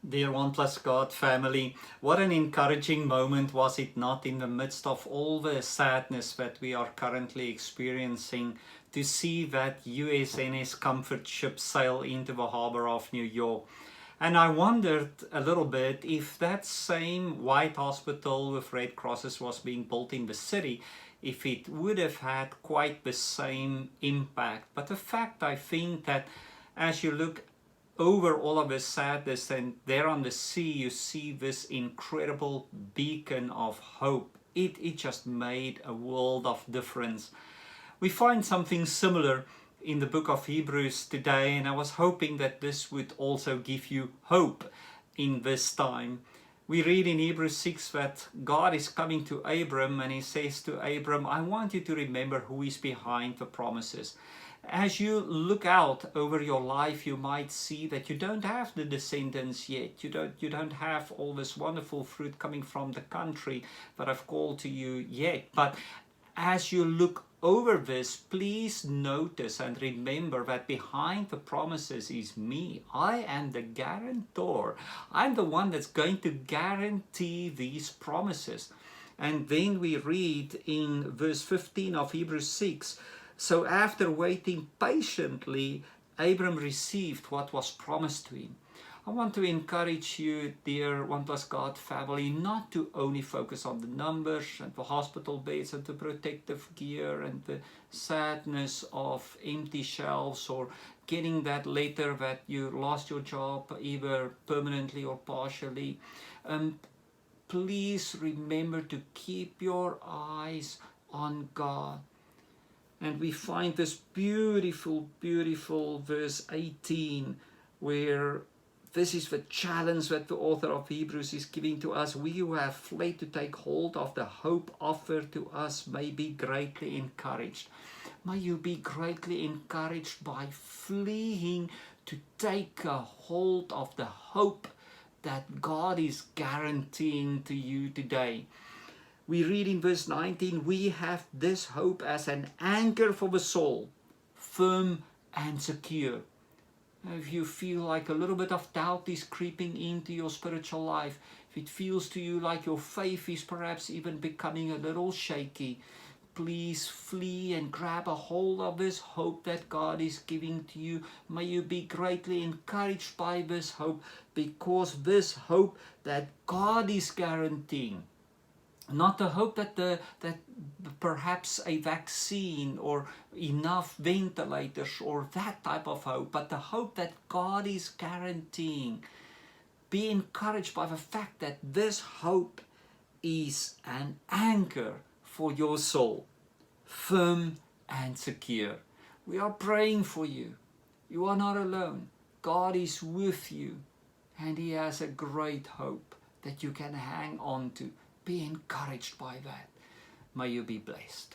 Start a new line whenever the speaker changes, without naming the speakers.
Dear One Plus God family, what an encouraging moment was it not, in the midst of all the sadness that we are currently experiencing, to see that USNS Comfort ship sail into the harbor of New York. And I wondered a little bit if that same white hospital with red crosses was being built in the city, if it would have had quite the same impact. But the fact, I think, that as you look over all of this sadness, and there on the sea you see this incredible beacon of hope, it just made a world of difference. We find something similar in the book of Hebrews today, and I was hoping that this would also give you hope in this time. We read in Hebrews 6 that God is coming to Abram, and he says to Abram, I want you to remember who is behind the promises. As you look out over your life, you might see that you don't have the descendants yet. You don't have all this wonderful fruit coming from the country that I've called to you yet. But as you look over this, please notice and remember that behind the promises is me. I am the guarantor. I'm the one that's going to guarantee these promises. And then we read in verse 15 of Hebrews 6, so after waiting patiently, Abram received what was promised to him. I want to encourage you, dear One Plus God family, not to only focus on the numbers and the hospital beds and the protective gear and the sadness of empty shelves, or getting that letter that you lost your job either permanently or partially. Please remember to keep your eyes on God. And we find this beautiful, beautiful verse 18, where this is the challenge that the author of Hebrews is giving to us. We who have fled to take hold of the hope offered to us may be greatly encouraged. May you be greatly encouraged by fleeing to take a hold of the hope that God is guaranteeing to you today. We read in verse 19, we have this hope as an anchor for the soul, firm and secure. If you feel like a little bit of doubt is creeping into your spiritual life, if it feels to you like your faith is perhaps even becoming a little shaky, please flee and grab a hold of this hope that God is giving to you. May you be greatly encouraged by this hope, because this hope that God is guaranteeing, not the hope that perhaps a vaccine or enough ventilators or that type of hope, but the hope that God is guaranteeing. Be encouraged by the fact that this hope is an anchor for your soul, firm and secure. We are praying for you. You are not alone. God is with you, and He has a great hope that you can hang on to. Be encouraged by that. May you be blessed.